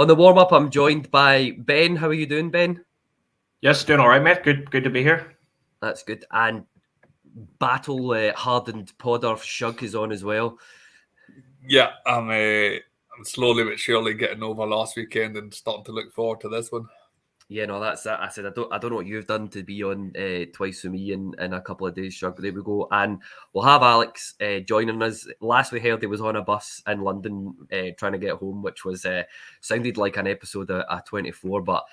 On the warm-up, I'm joined by Ben. How are you doing, Ben? Yes, doing all right, mate. Good to be here. That's good. And battle-hardened podder Shug is on as well. Yeah, I'm slowly but surely getting over last weekend and starting to look forward to this one. Yeah, no, that's it. I said I don't know what you've done to be on twice with me in a couple of days, Shug. There we go. And we'll have Alex joining us. Last we heard, he was on a bus in London trying to get home, which was sounded like an episode of 24. But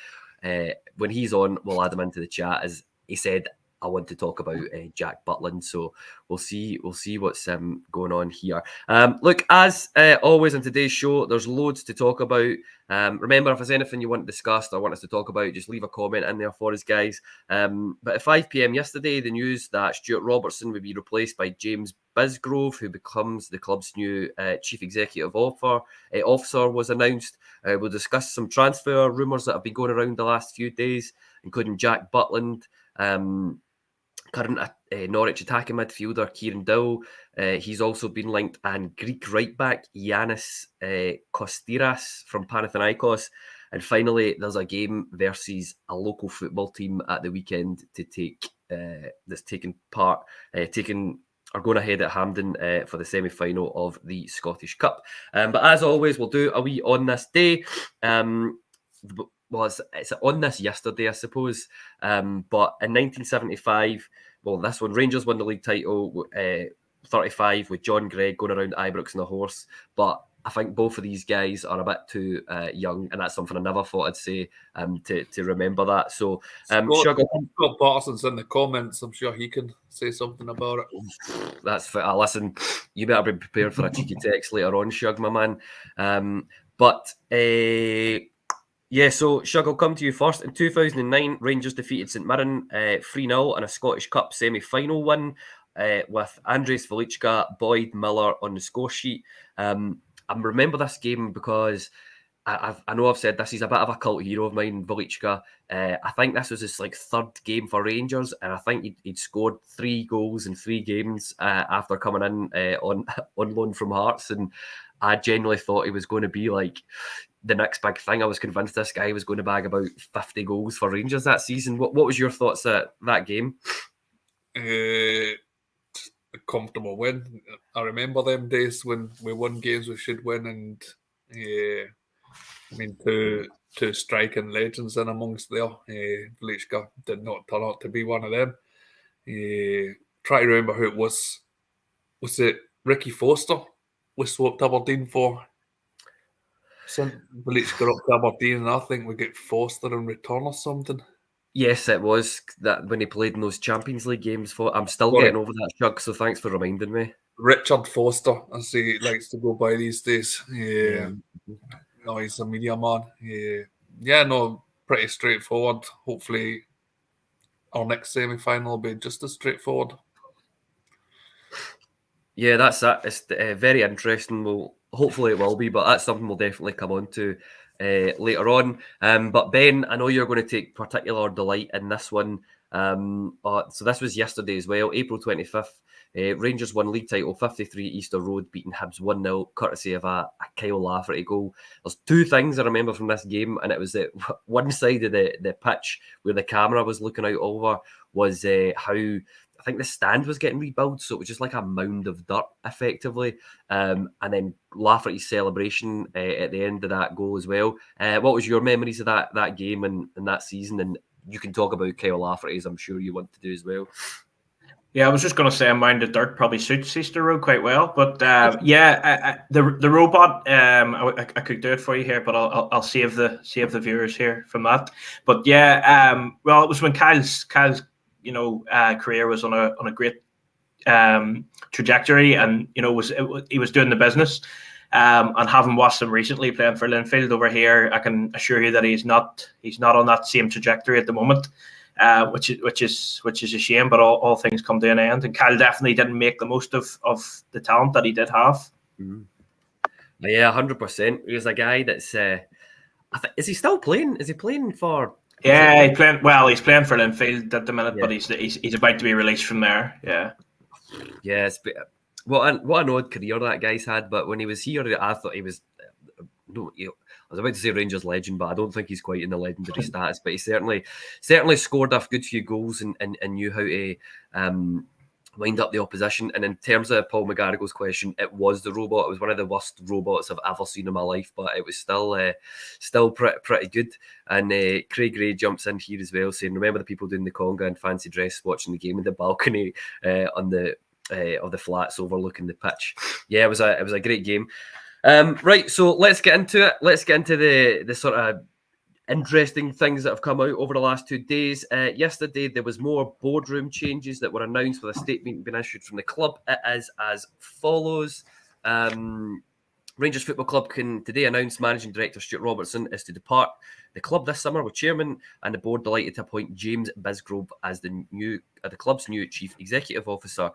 when he's on, we'll add him into the chat. As he said, I want to talk about Jack Butland, so we'll see what's going on here. Look, as always in today's show, there's loads to talk about. Remember, if there's anything you want discussed or want us to talk about, just leave a comment in there for us, guys. But at 5 p.m. yesterday, the news that Stewart Robertson would be replaced by James Bisgrove, who becomes the club's new chief executive officer, was announced. We'll discuss some transfer rumours that have been going around the last few days, including Jack Butland. Current Norwich attacking midfielder Kieran Dowell, he's also been linked, and Greek right back Giannis Kotsiras from Panathinaikos. And finally, there's a game versus a local football team at the weekend to take that's are going ahead at Hampden for the semi-final of the Scottish Cup. But as always, we'll do a wee on this day. Well, it's on this yesterday, I suppose. But in 1975, well, this one, Rangers won the league title 35 with John Gregg going around Ibrox on a horse. But I think both of these guys are a bit too young, and that's something I never thought I'd say to remember that. So, Scott Patterson's in the comments. I'm sure he can say something about it. That's fair. Listen, you better be prepared for a cheeky text later on, Shug, my man. Yeah, so Shug, I'll come to you first. In 2009, Rangers defeated St Mirren 3-0 in a Scottish Cup semi-final win with Andres Velička, Boyd, Miller on the score sheet. I remember this game because I know I've said this, he's a bit of a cult hero of mine, Velička. I think this was his third game for Rangers, and I think he'd scored 3 goals in 3 games after coming in on loan from Hearts, and I genuinely thought he was going to be like the next big thing. I was convinced this guy was going to bag about 50 goals for Rangers that season. What was your thoughts at that game? A comfortable win. I remember them days when we won games we should win, and two striking legends in amongst there. Velička did not turn out to be one of them. Try to remember who it was. Was it Ricky Foster we swapped Aberdeen for? Sent Velička up to Aberdeen, and I think we get Foster in return or something. Yes, it was that when he played in those Champions League games. I'm still getting over that, Shug, so thanks for reminding me. Richard Foster, as he likes to go by these days. Yeah. No, he's a media man. Yeah, no, pretty straightforward. Hopefully our next semi-final will be just as straightforward. Yeah, that's that. It's very interesting. Hopefully it will be, but that's something we'll definitely come on to later on. But Ben, I know you're going to take particular delight in this one. So this was yesterday as well, April 25th. Rangers won league title 53 Easter Road, beating Hibs 1-0, courtesy of a Kyle Lafferty goal. There's 2 things I remember from this game, and it was that one side of the pitch where the camera was looking out over was how I think the stand was getting rebuilt, so it was just like a mound of dirt, effectively. And then Lafferty's celebration at the end of that goal as well. What was your memories of that game and that season? And you can talk about Kyle Lafferty, as I'm sure you want to do as well. Yeah, I was just going to say a mound of dirt probably suits Easter Road quite well. But the robot, I could do it for you here, but I'll save the viewers here from that. But yeah, well, it was when Kyle's career was on a great trajectory, and he was doing the business. And having watched him recently playing for Linfield over here, I can assure you that he's not on that same trajectory at the moment, which is a shame. But all things come to an end, and Kyle definitely didn't make the most of the talent that he did have. Mm-hmm. Yeah, 100%. He was a guy that's. Is he still playing? Is he playing for? Yeah, he's playing for Linfield at the minute, but he's about to be released from there. Yeah. Yeah, what an odd career that guy's had. But when he was here, I thought he was. was about to say Rangers legend, but I don't think he's quite in the legendary status. But he certainly scored a good few goals and knew how to wind up the opposition. And in terms of Paul McGarrigle's question, it was the robot. It was one of the worst robots I've ever seen in my life, but it was still pretty good. And Craig Gray jumps in here as well, saying, remember the people doing the conga and fancy dress watching the game in the balcony on the of the flats overlooking the pitch. Yeah, it was a great game. Right, so let's get into it. Let's get into the sort of interesting things that have come out over the last 2 days. Yesterday, there was more boardroom changes that were announced with a statement being issued from the club. It is as follows. Rangers Football Club can today announce Managing Director Stewart Robertson is to depart the club this summer, with Chairman and the board delighted to appoint James Bisgrove as the club's new Chief Executive Officer.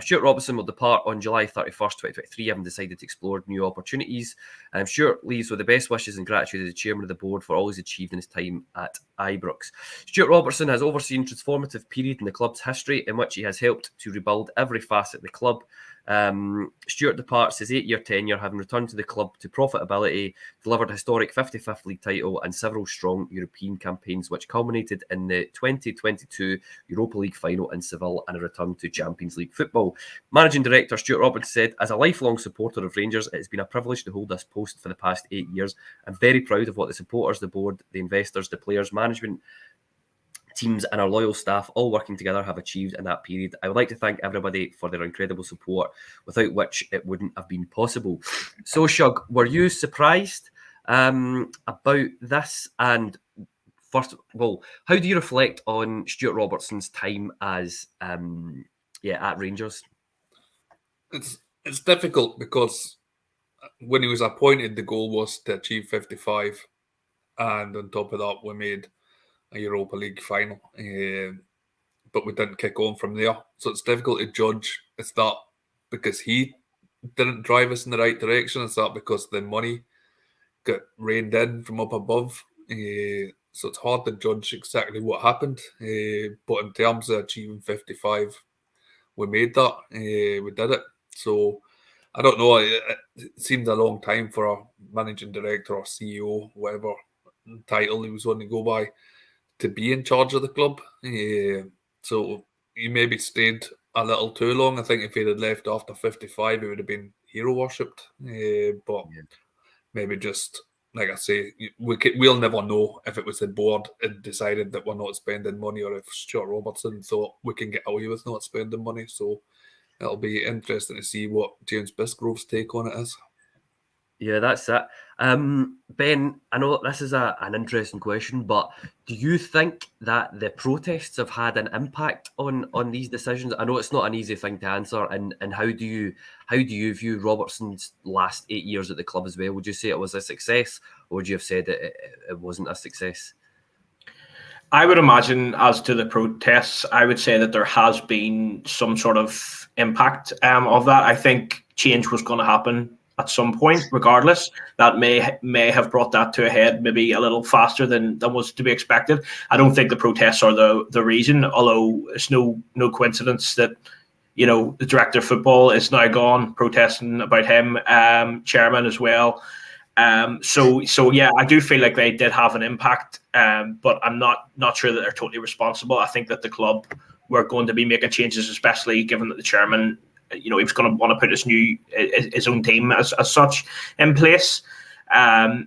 Stewart Robertson will depart on July 31st, 2023, having decided to explore new opportunities. Stewart leaves with the best wishes and gratitude as the Chairman of the board for all he's achieved in his time at Ibrox. Stewart Robertson has overseen a transformative period in the club's history in which he has helped to rebuild every facet of the club. Stewart departs his 8-year tenure, having returned to the club to profitability, delivered a historic 55th league title and several strong European campaigns, which culminated in the 2022 Europa League final in Seville and a return to Champions League football. Managing Director Stewart Robertson said, as a lifelong supporter of Rangers, it has been a privilege to hold this post for the past 8 years. I'm very proud of what the supporters, the board, the investors, the players, management, teams and our loyal staff all working together have achieved in that period. I would like to thank everybody for their incredible support, without which it wouldn't have been possible. So, Shug, were you surprised about this? And first of all, how do you reflect on Stewart Robertson's time as at Rangers? It's difficult because when he was appointed, the goal was to achieve 55, and on top of that, we made a Europa League final, but we didn't kick on from there. So it's difficult to judge. Is that because he didn't drive us in the right direction? Is that because the money got reined in from up above? So it's hard to judge exactly what happened. But in terms of achieving 55, we made that. We did it. So I don't know. It seemed a long time for a managing director or CEO, whatever title he was on to go by, to be in charge of the club. So he maybe stayed a little too long. I think if he had left after 55, he would have been hero worshipped. But maybe just, like I say, we'll never know if it was the board had decided that we're not spending money, or if Stewart Robertson thought we can get away with not spending money. So it'll be interesting to see what James Bisgrove's take on it is. Yeah, that's it. Ben, I know this is an interesting question, but do you think that the protests have had an impact on these decisions? I know it's not an easy thing to answer, and how do you view Robertson's last 8 years at the club as well? Would you say it was a success, or would you have said it wasn't a success? I would imagine, as to the protests, I would say that there has been some sort of impact of that. I think change was going to happen at some point, regardless. That may have brought that to a head maybe a little faster than was to be expected. I don't think the protests are the reason, although it's no coincidence that, you know, the director of football is now gone, protesting about him, chairman as well. So yeah, I do feel like they did have an impact, but I'm not sure that they're totally responsible. I think that the club were going to be making changes, especially given that the chairman, you know, he was going to want to put his own team as such in place. I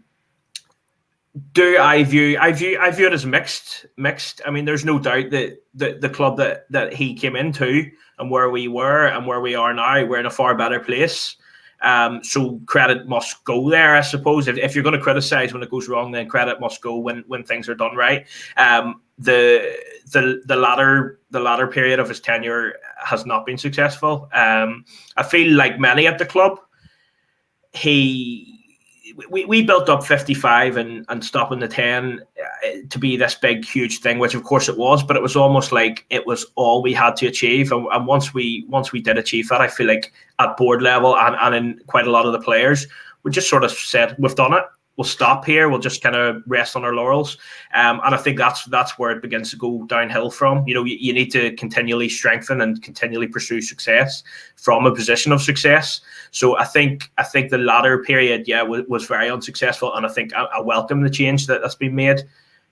view it as mixed. I mean, there's no doubt that the club that he came into and where we were and where we are now, we're in a far better place. So credit must go there, I suppose. If you're going to criticize when it goes wrong, then credit must go when things are done right. The latter period of his tenure has not been successful. I feel like many at the club, we built up 55 and stopping the 10 to be this big, huge thing, which of course it was, but it was almost like it was all we had to achieve. And once we did achieve that, I feel like at board level and in quite a lot of the players, we just sort of said, we've done it. stop here. We'll just kind of rest on our laurels. And I think that's where it begins to go downhill from. You need to continually strengthen and continually pursue success from a position of success. So I think the latter period, was very unsuccessful. And I think I welcome the change that's been made.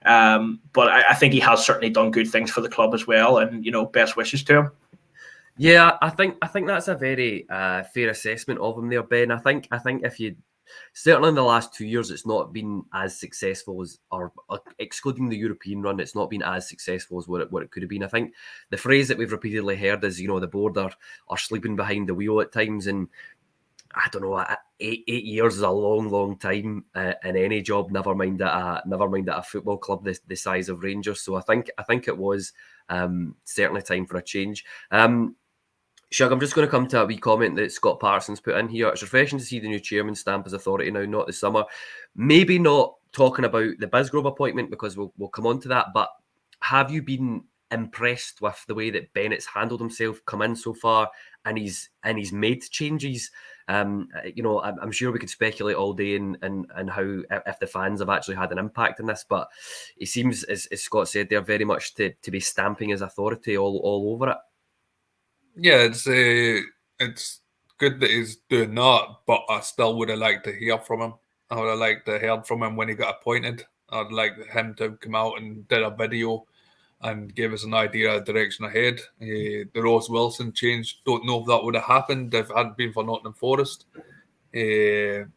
But I think he has certainly done good things for the club as well. And, best wishes to him. Yeah, I think that's a very fair assessment of him there, Ben. I think if you certainly in the last 2 years, it's not been as successful as, or excluding the European run, it's not been as successful as what it could have been. I think the phrase that we've repeatedly heard is, the board are sleeping behind the wheel at times, and I don't know, 8 years is a long time in any job. Never mind at a football club the size of Rangers. So I think it was certainly time for a change. Shug, I'm just going to come to a wee comment that Scott Patterson's put in here. It's refreshing to see the new chairman stamp his authority now, not the summer. Maybe not talking about the Bisgrove appointment, because we'll come on to that, but have you been impressed with the way that Bennett's handled himself, come in so far, and he's made changes? I'm sure we could speculate all day and how, if the fans have actually had an impact in this, but he seems, as Scott said, they're very much to be stamping his authority all over it. Yeah, it's good that he's doing that, but I still would have liked to hear from him. I would have liked to hear from him when he got appointed. I'd like him to come out and did a video and give us an idea of direction ahead. The Ross Wilson change, don't know if that would have happened if it hadn't been for Nottingham Forest. It'll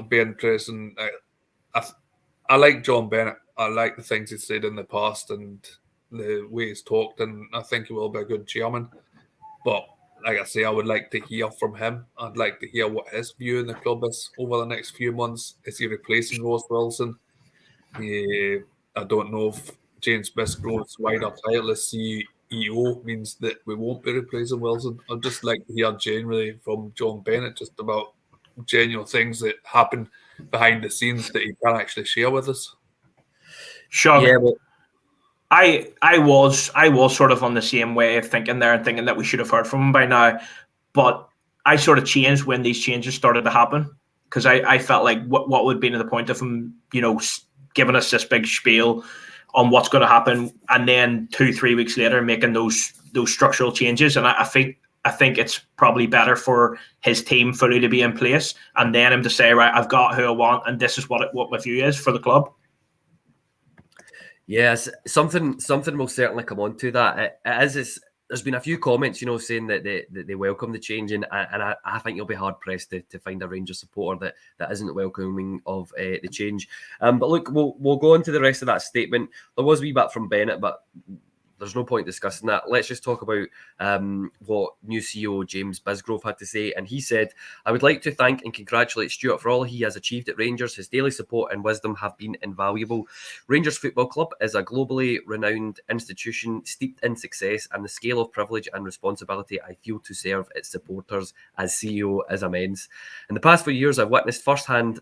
be interesting. I like John Bennett. I like the things he's said in the past and the way he's talked, and I think he will be a good chairman. But like I say, I would like to hear from him. I'd like to hear what his view in the club is over the next few months. Is he replacing Ross Wilson? I don't know if James Bisgrove's wider title as CEO means that we won't be replacing Wilson. I'd just like to hear generally from John Bennett just about genuine things that happen behind the scenes that he can't actually share with us. Sure. Yeah, but I was sort of on the same way of thinking there and thinking that we should have heard from him by now, but I sort of changed when these changes started to happen, because I felt like what would be to the point of him, giving us this big spiel on what's going to happen, and then 2-3 weeks later making those structural changes, and I think it's probably better for his team fully to be in place, and then him to say, right, I've got who I want, and this is what my view is for the club. Yes, something will certainly come on to that. There's been a few comments, saying that they welcome the change, and I think you'll be hard pressed to find a Rangers supporter that isn't welcoming of the change. But look, we'll go on to the rest of that statement. There was a wee bit from Bennett, but there's no point discussing that. Let's just talk about what new CEO James Bisgrove had to say. And he said, "I would like to thank and congratulate Stewart for all he has achieved at Rangers. His daily support and wisdom have been invaluable. Rangers Football Club is a globally renowned institution steeped in success, and the scale of privilege and responsibility I feel to serve its supporters as CEO is immense. In the past 4 years, I've witnessed firsthand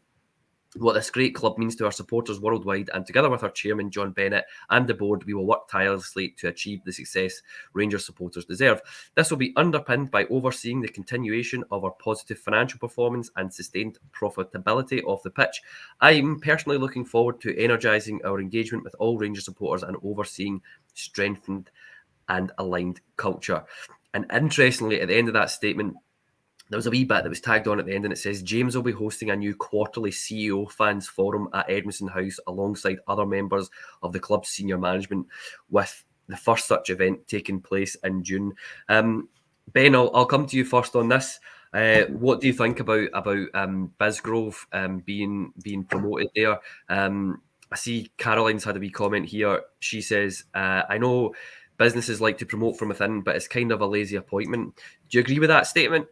what this great club means to our supporters worldwide, and together with our chairman John Bennett and the board, we will work tirelessly to achieve the success Rangers supporters deserve. This will be underpinned by overseeing the continuation of our positive financial performance and sustained profitability off the pitch. I'm personally looking forward to energising our engagement with all Rangers supporters and overseeing strengthened and aligned culture." And interestingly, at the end of that statement, there was a wee bit that was tagged on at the end, and it says, "James will be hosting a new quarterly CEO fans forum at Edmondson House alongside other members of the club's senior management, with the first such event taking place in June." Ben, I'll come to you first on this. What do you think about Bisgrove being promoted there? I see Caroline's had a wee comment here. She says, "I know businesses like to promote from within, but it's kind of a lazy appointment." Do you agree with that statement?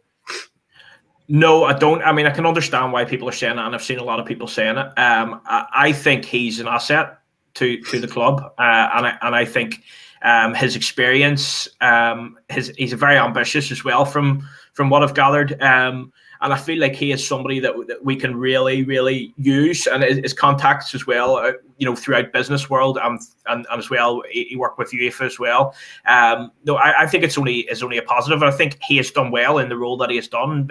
No, I don't. I mean, I can understand why people are saying that, and I've seen a lot of people saying it. I think he's an asset to the club, and I think his experience, he's very ambitious as well. From what I've gathered, and And I feel like he is somebody that we can really, really use, and his contacts as well, throughout business world, and as well, he worked with UEFA as well. No, I think it's only a positive. I think he has done well in the role that he has done.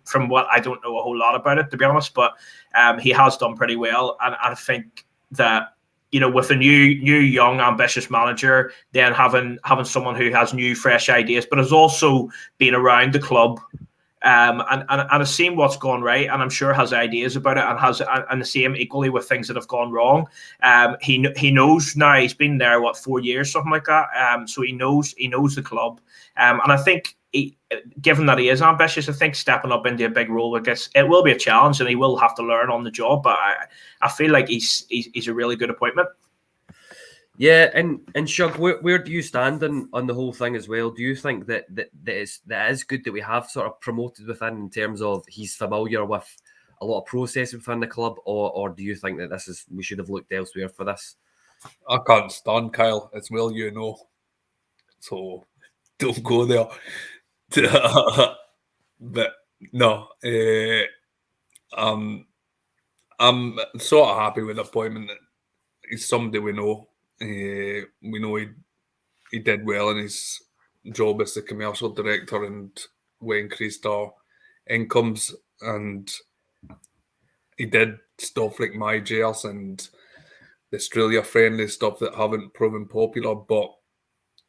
From what I don't know a whole lot about it, to be honest, but he has done pretty well, and I think that, with a new, young, ambitious manager, then having someone who has new, fresh ideas, but has also been around the club, and has seen what's gone right, and I'm sure has ideas about it, and the same equally with things that have gone wrong. He knows now. He's been there 4 years, something like that. So he knows the club, and I think, given that he is ambitious, I think stepping up into a big role, I guess it will be a challenge, and he will have to learn on the job. But I feel like he's a really good appointment. Yeah, and Shug, where do you stand on the whole thing as well? Do you think that is good that we have sort of promoted within, in terms of he's familiar with a lot of process within the club, or do you think that we should have looked elsewhere for this? I can't stand Kyle. It's so don't go there. But no, I'm sort of happy with the appointment. That he's somebody we know. We know he did well in his job as the commercial director, and we increased our incomes, and he did stuff like My Jers and the Australia friendly stuff that haven't proven popular, but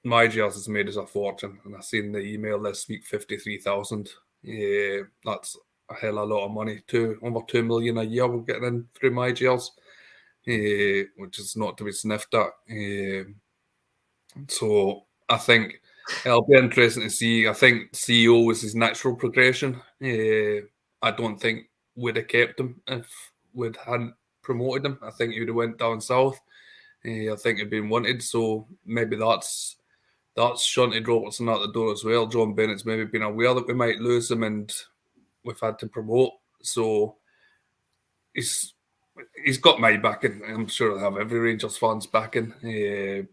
My Jers has made us a fortune, and I've seen the email this week, 53,000. Yeah, that's a hell of a lot of money. Over 2 million a year we're getting in through My Jers, which is not to be sniffed at. So I think it'll be interesting to see. I think CEO was his natural progression. I don't think we'd have kept him if we hadn't promoted him. I think he would have went down south. I think he'd been wanted, so maybe that's shunted Robertson out the door as well. John Bennett's maybe been aware that we might lose him, and we've had to promote. So he's got my backing. I'm sure he'll have every Rangers fans backing.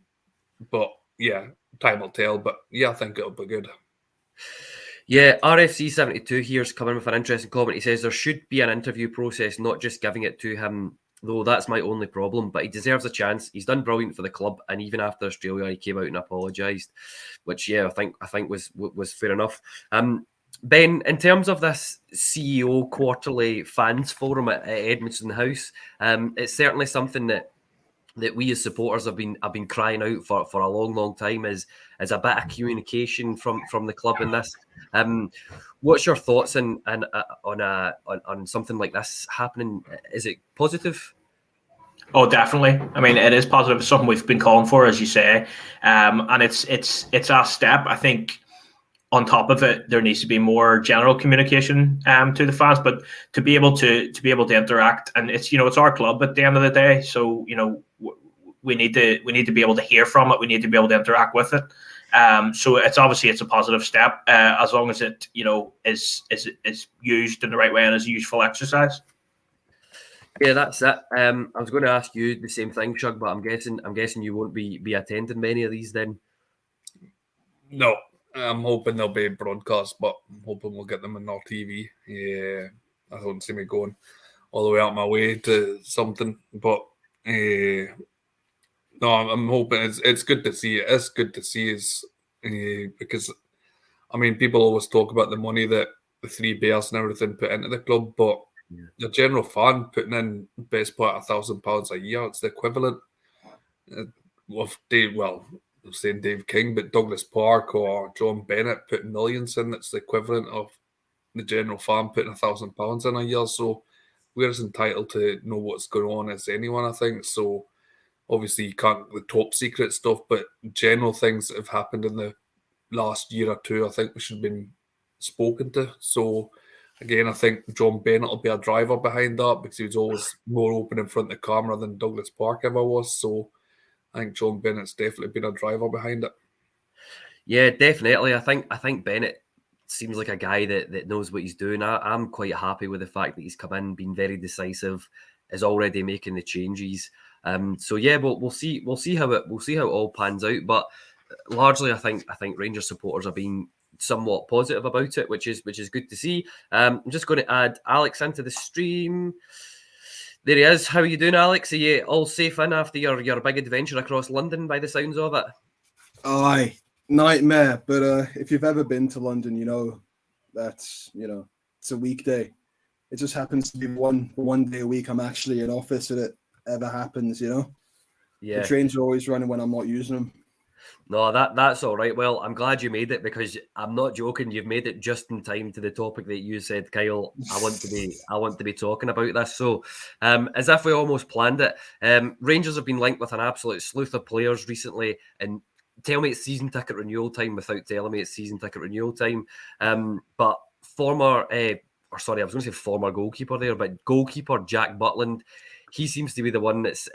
But yeah, time will tell. But yeah, I think it'll be good. Yeah, RFC72 here's coming with an interesting comment. He says there should be an interview process, not just giving it to him, though that's my only problem. But he deserves a chance. He's done brilliant for the club, and even after Australia, he came out and apologised, which I think was fair enough. Ben, in terms of this CEO quarterly fans forum at Edmondson House, it's certainly something that we as supporters have been crying out for a long time, is a bit of communication from the club in this. What's your thoughts on something like this happening? Is it positive? Oh, definitely. I mean, it is positive. It's something we've been calling for, as you say, and it's a step. I think on top of it, there needs to be more general communication to the fans, but to be able to interact, and it's our club at the end of the day, so we need to be able to hear from it. We need to be able to interact with it. So it's a positive step, as long as it is used in the right way and is a useful exercise. Yeah, that's it. I was going to ask you the same thing, Shug, but I'm guessing you won't be attending many of these then. No, I'm hoping they'll be broadcast, but I'm hoping we'll get them on our TV. Yeah, I don't see me going all the way out my way to something, but no, I'm hoping it's good to see. It's good to see because I mean, people always talk about the money that the Three Bears and everything put into the club, but the general fan putting in best part £1,000 a year, it's the equivalent of I'm saying Dave King, but Douglas Park or John Bennett putting millions in. It's the equivalent of the general fan putting £1,000 in a year. So we're as entitled to know what's going on as anyone, I think. So obviously you can't the top secret stuff, but general things that have happened in the last year or two, I think we should have been spoken to. So again, I think John Bennett will be a driver behind that, because he was always more open in front of the camera than Douglas Park ever was. So I think John Bennett's definitely been a driver behind it. Yeah, definitely. I think Bennett seems like a guy that knows what he's doing. I'm quite happy with the fact that he's come in, been very decisive, is already making the changes. So yeah, we'll see how it all pans out. But largely, I think Rangers supporters are being somewhat positive about it, which is good to see. I'm just going to add Alex into the stream. There he is. How are you doing, Alex? Are you all safe in after your big adventure across London by the sounds of it? Oh, aye. Nightmare. But if you've ever been to London, you know that's, it's a weekday. It just happens to be one day a week I'm actually in office and it ever happens, Yeah. The trains are always running when I'm not using them. No, that's all right. Well, I'm glad you made it, because I'm not joking. You've made it just in time to the topic that you said, Kyle. I want to be talking about this. So, as if we almost planned it, Rangers have been linked with an absolute sleuth of players recently, and tell me it's season ticket renewal time without telling me it's season ticket renewal time. But former goalkeeper there, but goalkeeper Jack Butland, he seems to be the one that's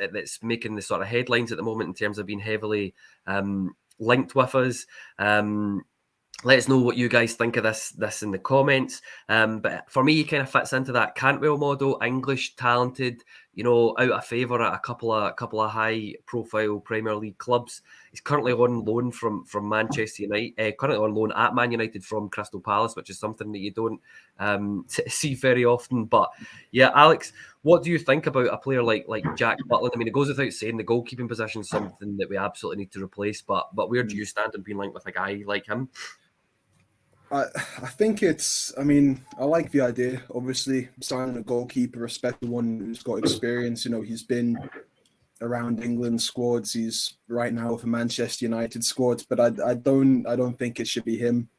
making the sort of headlines at the moment in terms of being heavily linked with us. Let us know what you guys think of this in the comments. But for me, he kind of fits into that Cantwell model, English, talented, out of favour at a couple of high-profile Premier League clubs. He's currently on loan from Manchester United, currently on loan at Man United from Crystal Palace, which is something that you don't see very often. But yeah, Alex, what do you think about a player like Jack Butland? I mean, it goes without saying the goalkeeping position is something that we absolutely need to replace. But where do you stand in being linked with a guy like him? I think I like the idea, obviously, signing a goalkeeper, especially one who's got experience. He's been around England squads. He's right now with a Manchester United squad, but I don't think it should be him.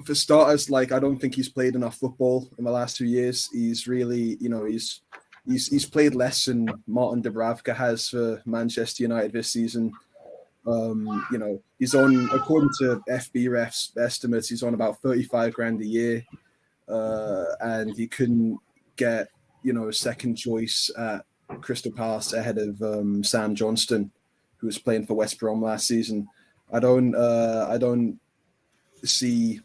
For starters, I don't think he's played enough football in the last 2 years. He's really, he's played less than Martin Dubravka has for Manchester United this season. He's on, according to FBref's estimates, he's on about 35 grand a year, and he couldn't get, a second choice at Crystal Palace ahead of Sam Johnston, who was playing for West Brom last season. I don't see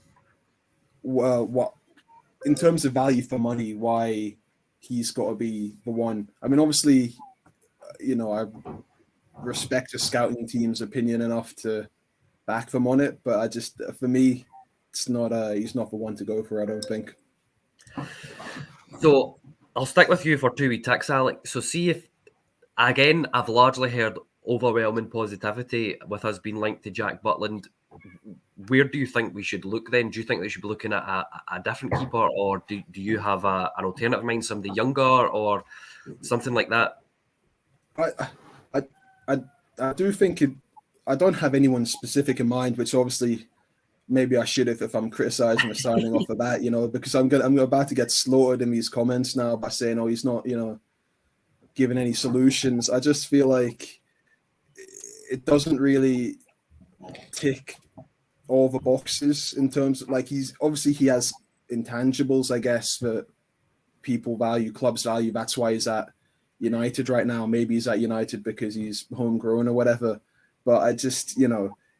what, in terms of value for money, why he's got to be the one. I mean, obviously, I respect a scouting team's opinion enough to back them on it, but for me, it's not. He's not the one to go for, I don't think. So I'll stick with you for 2 wee ticks, Alex. So see if, again, I've largely heard overwhelming positivity with us being linked to Jack Butland. Where do you think we should look then? Do you think they should be looking at a different keeper, or do you have an alternative in mind, somebody younger or something like that? I do think I don't have anyone specific in mind, which obviously maybe I should if I'm criticizing the signing off of that, because I'm about to get slaughtered in these comments now by saying, oh, he's not, giving any solutions. I just feel like it doesn't really tick all the boxes in terms of, he has intangibles, I guess, that people value, clubs value. That's why he's at United right now. Maybe he's at United because he's homegrown or whatever. But I just,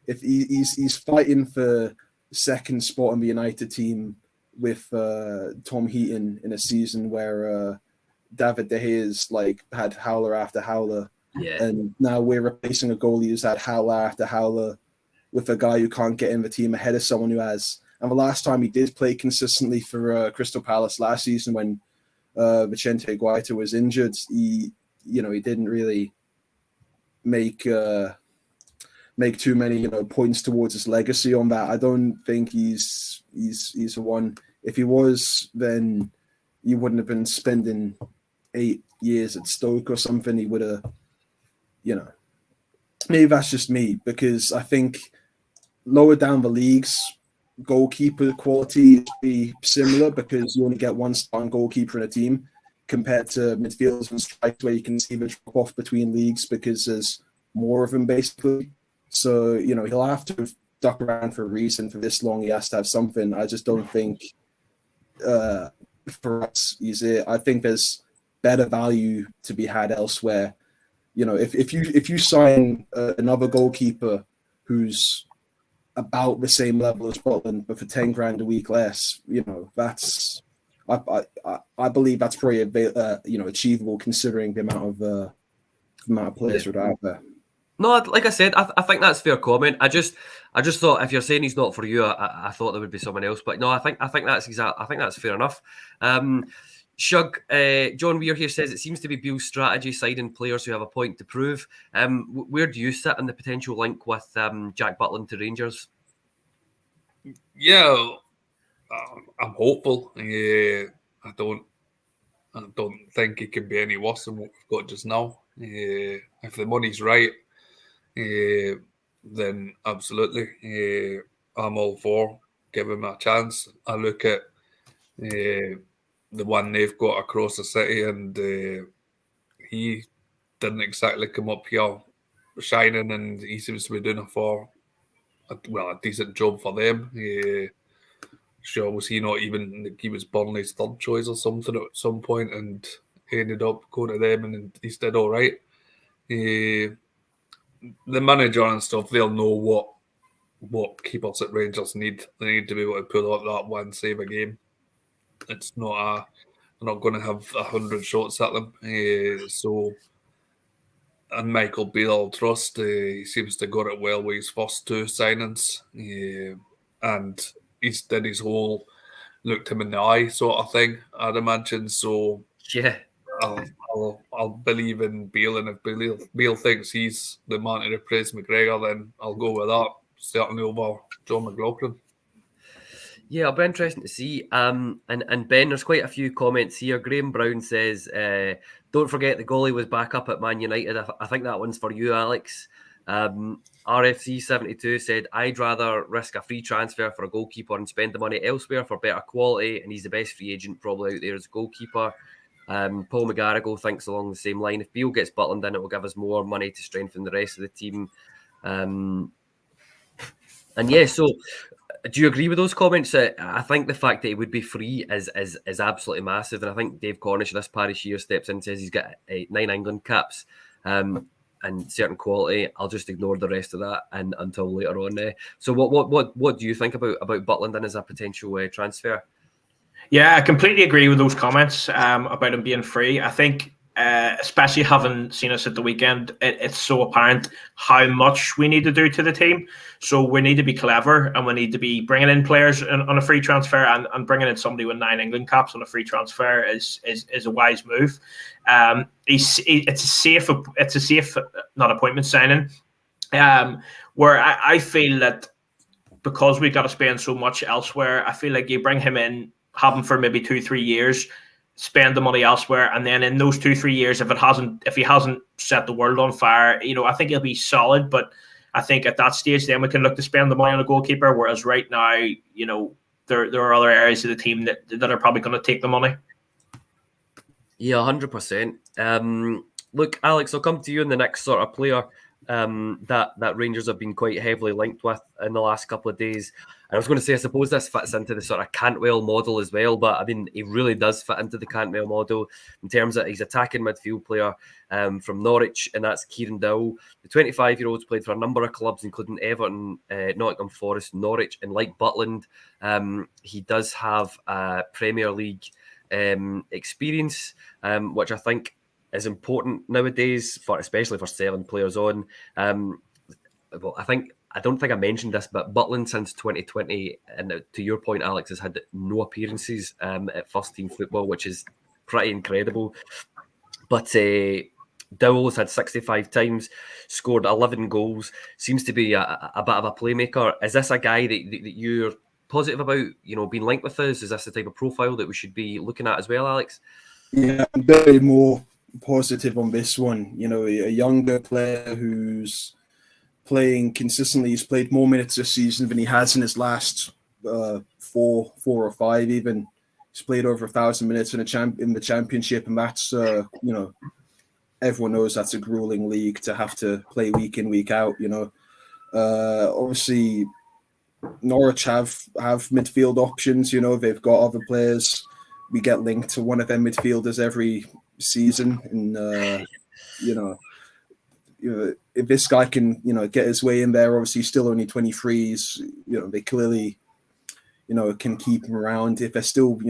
if he's fighting for second spot on the United team with Tom Heaton in a season where David De Gea's had howler after howler, and now we're replacing a goalie who's had howler after howler with a guy who can't get in the team ahead of someone who has. And the last time he did play consistently for Crystal Palace last season when Vicente Guaita was injured, he didn't really make too many points towards his legacy on that. I don't think he's the one. If he was, then he wouldn't have been spending 8 years at Stoke or something. He would have, maybe that's just me, because I think lower down the leagues, goalkeeper quality would be similar because you only get one starting goalkeeper in a team compared to midfielders and strikers where you can see the drop off between leagues because there's more of them basically. So, he'll have to duck around for a reason. For this long, he has to have something. I just don't think for us he's it. I think there's better value to be had elsewhere. If you sign another goalkeeper who's about the same level as Butland, but for 10 grand a week less, that's I believe that's probably achievable considering the amount of players that are out there. No, like I said, I think that's fair comment. I just thought if you're saying he's not for you, I thought there would be someone else. But no, I think that's I think that's fair enough. Shug, John Weir here says it seems to be Beale's strategy signing players who have a point to prove. Where do you sit in the potential link with Jack Butland to Rangers? Yeah, I'm hopeful. I don't think it can be any worse than what we've got just now. If the money's right, then absolutely, I'm all for giving him a chance. I look at the one they've got across the city, and he didn't exactly come up here shining, and he seems to be doing a decent job for them. Sure, was he not even? He was Burnley's third choice or something at some point, and he ended up going to them, and he did all right. The manager and stuff, they'll know what keepers at Rangers need. They need to be able to pull out that one save a game. It's not they're not going to have 100 shots at them. And Michael Beale, I'll trust. He seems to got it well with his first two signings, and he's did his whole looked him in the eye sort of thing, I'd imagine. So Yeah. I'll believe in Beale, and if Beale thinks he's the man to replace McGregor, then I'll go with that. Certainly over John McLaughlin. Yeah, it'll be interesting to see. And Ben, there's quite a few comments here. Graham Brown says, don't forget the goalie was back up at Man United. I think that one's for you, Alex. RFC72 said, I'd rather risk a free transfer for a goalkeeper and spend the money elsewhere for better quality, and he's the best free agent probably out there as a goalkeeper. Paul McGarrigle thinks along the same line. If Beale gets Butland in, it will give us more money to strengthen the rest of the team. And yeah, so do you agree with those comments? I think the fact that he would be free is absolutely massive. And I think Dave Cornish this parish year steps in and says he's got 9 England caps and certain quality. I'll just ignore the rest of that and until later on. So what do you think about Butland and as a potential transfer? Yeah, I completely agree with those comments about him being free. I think, especially having seen us at the weekend, it's so apparent how much we need to do to the team. So we need to be clever, and we need to be bringing in players on a free transfer, and bringing in somebody with 9 England caps on a free transfer is a wise move. It's a safe not appointment signing. Where I feel that because we've got to spend so much elsewhere, I feel like you bring him in, have him for maybe 2-3 years, spend the money elsewhere, and then in those 2-3 years, if he hasn't set the world on fire, I think he'll be solid. But I think at that stage, then we can look to spend the money on a goalkeeper. Whereas right now, there are other areas of the team that are probably going to take the money. Yeah, 100%. Look, Alex, I'll come to you in the next sort of player that Rangers have been quite heavily linked with in the last couple of days. And I was going to say, I suppose this fits into the sort of Cantwell model as well, but I mean, he really does fit into the Cantwell model in terms that he's attacking midfield player from Norwich, and that's Kieran Dowell. The 25-year-old's played for a number of clubs, including Everton, Nottingham Forest, Norwich, and like Butland, he does have a Premier League experience, which I think is important nowadays, especially for selling players on. Well, I don't think I mentioned this, but Butland since 2020, and to your point, Alex, has had no appearances at first team football, which is pretty incredible. But Dowell has had 65 times, scored 11 goals, seems to be a bit of a playmaker. Is this a guy that you're positive about, being linked with us? Is this the type of profile that we should be looking at as well, Alex? Yeah, I'm very more positive on this one. A younger player who's playing consistently. He's played more minutes this season than he has in his last 4 or 5 even. He's played over 1,000 minutes in the championship, and that's everyone knows that's a grueling league to have to play week in, week out. Obviously Norwich have midfield options. They've got other players. We get linked to one of their midfielders every season, and if this guy can get his way in there, obviously he's still only 23. They clearly can keep him around. If they're still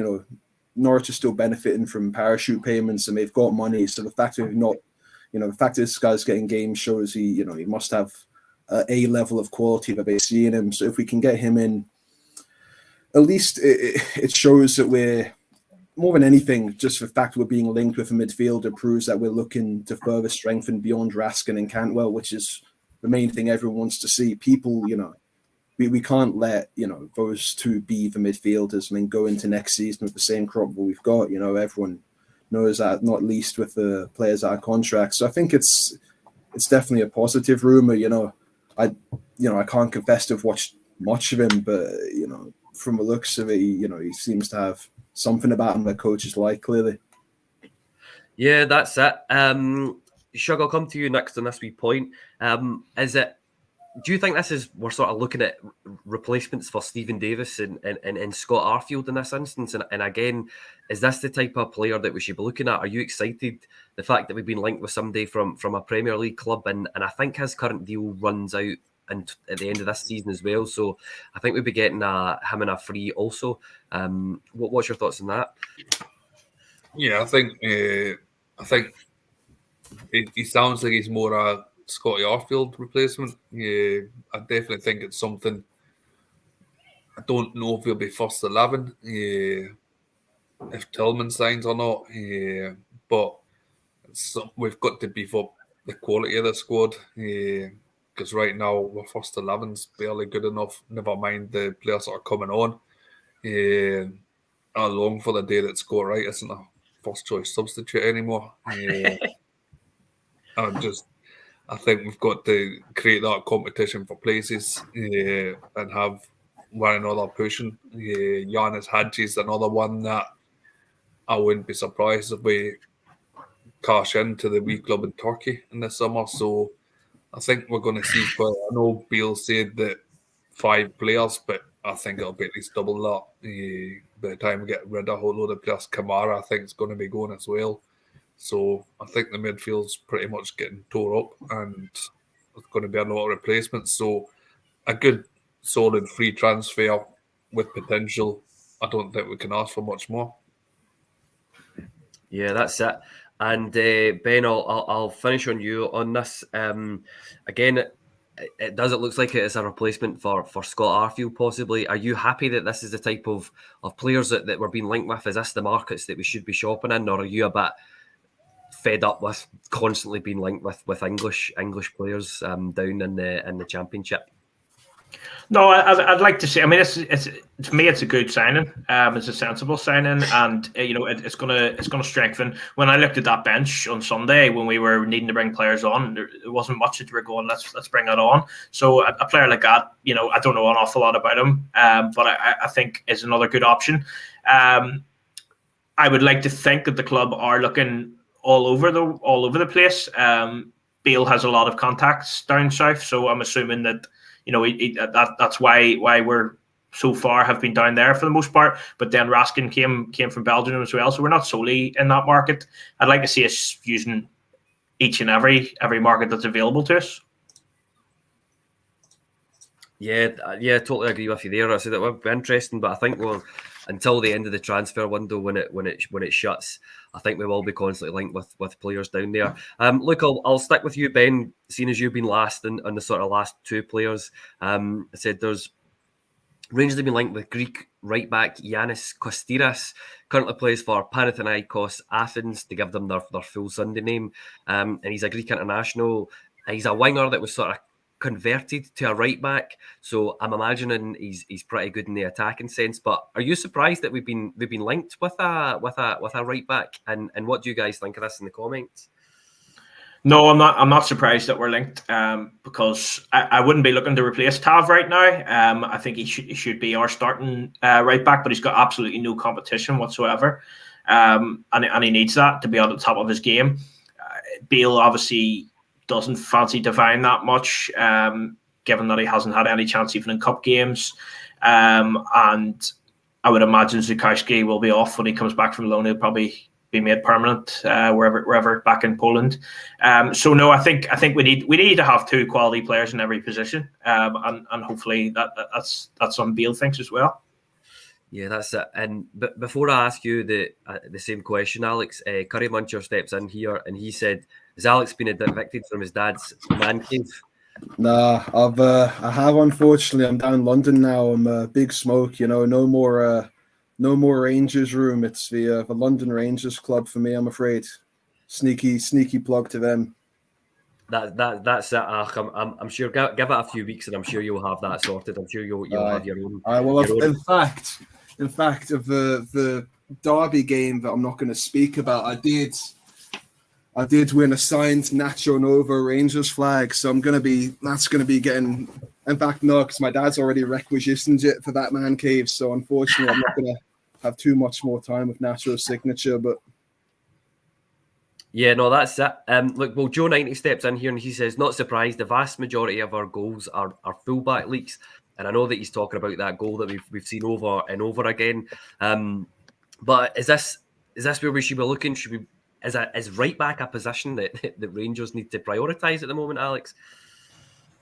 Norwich are still benefiting from parachute payments, and they've got money, so the fact that they've not the fact that this guy's getting games shows he must have a level of quality that they see in him. So if we can get him in, at least it shows that we're, more than anything, just the fact we're being linked with a midfielder proves that we're looking to further strengthen beyond Raskin and Cantwell, which is the main thing everyone wants to see. People, we can't let, those two be the midfielders and then go into next season with the same crop that we've got. Everyone knows that, not least with the players out of contract. So I think it's definitely a positive rumour. I can't confess to have watched much of him, but, from the looks of it, he seems to have something about him that coaches like, clearly. Yeah, that's it. Shug, I'll come to you next on this wee point. Do you think we're sort of looking at replacements for Stephen Davis and Scott Arfield in this instance? And again, is this the type of player that we should be looking at? Are you excited the fact that we've been linked with somebody from a Premier League club? And I think his current deal runs out at the end of this season as well. So I think we'll be getting him in a free also. What's your thoughts on that? Yeah, I think he sounds like he's more a Scotty Arfield replacement. Yeah, I definitely think it's something. I don't know if he'll be first 11, if Tillman signs or not. But we've got to beef up the quality of the squad. Because right now our first 11's barely good enough. Never mind the players that are coming on. I long for the day that Scott Wright isn't a first choice substitute anymore. I think we've got to create that competition for places and have one another pushing. Giannis Hadji is another one that I wouldn't be surprised if we cash into the wee club in Turkey in the summer. So I think we're going to see quite. I know Beale said that 5 players, but I think it'll be at least double that. By the time we get rid of a whole load of players, Kamara, I think, is going to be going as well. So I think the midfield's pretty much getting tore up and there's going to be a lot of replacements. So a good, solid free transfer with potential. I don't think we can ask for much more. Yeah, that's it. And Ben, I'll finish on you on this. Again, it looks like it is a replacement for Scott Arfield possibly. Are you happy that this is the type of players that we're being linked with? Is this the markets that we should be shopping in, or are you a bit fed up with constantly being linked with English players down in the Championship? No, I'd like to say. I mean, it's to me, it's a good signing. It's a sensible signing, and it's gonna strengthen. When I looked at that bench on Sunday, when we were needing to bring players on, there wasn't much that we were going. Let's bring it on. So a player like that, I don't know an awful lot about him, but I think is another good option. I would like to think that the club are looking all over the place. Beale has a lot of contacts down south, so I'm assuming that. That's why we're so far have been down there for the most part. But then Raskin came from Belgium as well, so we're not solely in that market. I'd like to see us using each and every market that's available to us. Yeah, totally agree with you there. I said it would be interesting, but I think until the end of the transfer window, when it shuts, I think we will be constantly linked with players down there. Look, I'll stick with you, Ben, seeing as you've been last on the sort of last 2 players. I said there's Rangers have been linked with Greek right back Giannis Kotsiras, currently plays for Panathinaikos Athens, to give them their full Sunday name. And he's a Greek international. He's a winger that was sort of converted to a right back, so I'm imagining he's pretty good in the attacking sense. But are you surprised that we've been linked with a right back? And what do you guys think of this in the comments? No, I'm not surprised that we're linked, because I wouldn't be looking to replace Tav right now. I think he should be our starting right back, but he's got absolutely no competition whatsoever, and he needs that to be on the top of his game. Beale obviously doesn't fancy Devine that much, given that he hasn't had any chance even in cup games. And I would imagine Zukowski will be off when he comes back from loan. He'll probably be made permanent wherever back in Poland. So no, I think we need to have 2 quality players in every position, and hopefully that's something Beale thinks as well. Yeah, that's it. And before I ask you the same question, Alex, Curry Muncher steps in here and he said Has Alex been evicted from his dad's man cave? Nah, I have, unfortunately. I'm down in London now. I'm a big smoke. No more Rangers room. It's the London Rangers club for me, I'm afraid. Sneaky plug to them. That's it. I'm sure. Give it a few weeks, and I'm sure you'll have that sorted. I'm sure you'll have your own. In fact, of the Derby game that I'm not going to speak about, I did win a signed Nacho Nova Rangers flag, so that's gonna be getting. In fact, no, because my dad's already requisitioned it for that man cave. So unfortunately, I'm not gonna have too much more time with Nacho's signature, but. Yeah, no, that's it. Look, well, Joe 90 steps in here and he says, not surprised, the vast majority of our goals are fullback leaks. And I know that he's talking about that goal that we've seen over and over again. But is this where we should be looking? Is right back a position that the Rangers need to prioritise at the moment, Alex?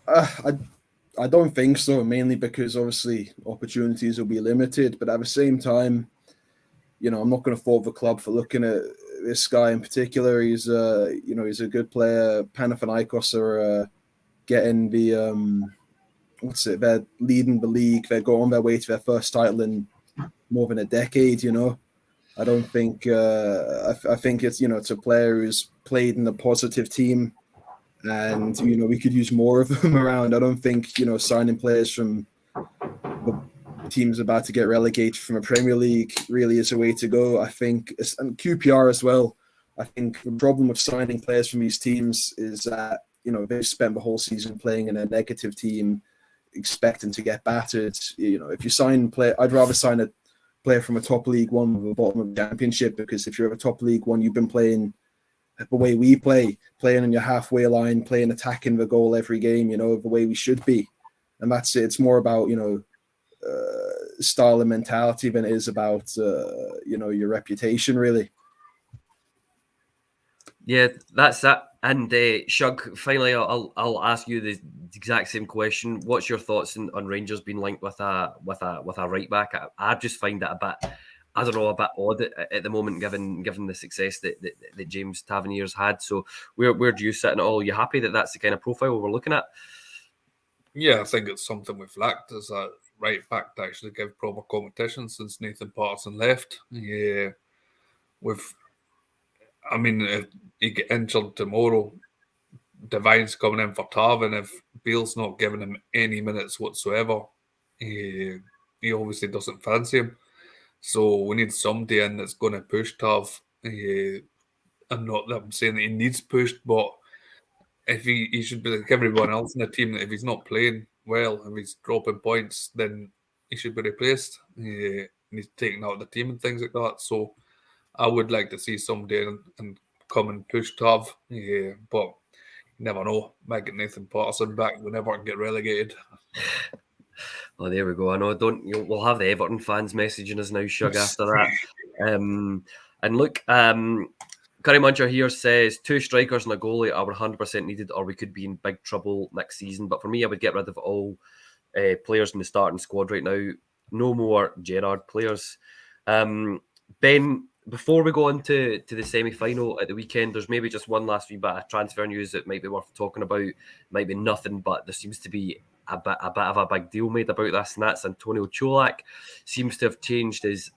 I don't think so, mainly because obviously opportunities will be limited. But at the same time, I'm not going to fault the club for looking at this guy in particular. He's he's a good player. Panathinaikos are getting the they're leading the league. They're going on their way to their first title in more than a decade. I don't think I think it's it's a player who's played in a positive team, and we could use more of them around. I don't think signing players from the teams about to get relegated from a Premier League really is a way to go. I think, and QPR as well. I think the problem with signing players from these teams is that they've spent the whole season playing in a negative team, expecting to get battered. If you sign play, I'd rather sign a player from a top League One with the bottom of the Championship, because if you're a top League One, you've been playing the way we playing on your halfway line, playing attacking the goal every game, the way we should be. And that's it. It's more about, style and mentality than it is about, your reputation, really. Yeah, that's it. And Shug, finally, I'll ask you the exact same question. What's your thoughts on Rangers being linked with a right back? I just find that a bit odd at the moment, given the success that James Tavernier's had. So where do you sit in it all? Are you happy that that's the kind of profile we're looking at? Yeah, I think it's something we've lacked as a right back to actually give proper competition since Nathan Patterson left. Yeah, if he get injured tomorrow, Devine's coming in for Tav, and if Beale's not giving him any minutes whatsoever, he obviously doesn't fancy him. So we need somebody in that's going to push Tav. I'm not that I'm saying that he needs pushed, but if he should be like everyone else in the team, that if he's not playing well, if he's dropping points, then he should be replaced. And he's taken out of the team and things like that. So I would like to see somebody and come and push Tav. But you never know. Might get Nathan Patterson back whenever and get relegated. Oh, there we go. I know. We'll have the Everton fans messaging us now, Shug, after that. And look, Curry Muncher here says 2 strikers and a goalie are 100% needed, or we could be in big trouble next season. But for me, I would get rid of all players in the starting squad right now. No more Gerrard players. Ben, before we go on to the semi-final at the weekend, there's maybe just one last wee bit of transfer news that might be worth talking about. Might be nothing, but there seems to be a bit of a big deal made about this, and that's Antonio Cholak seems to have changed his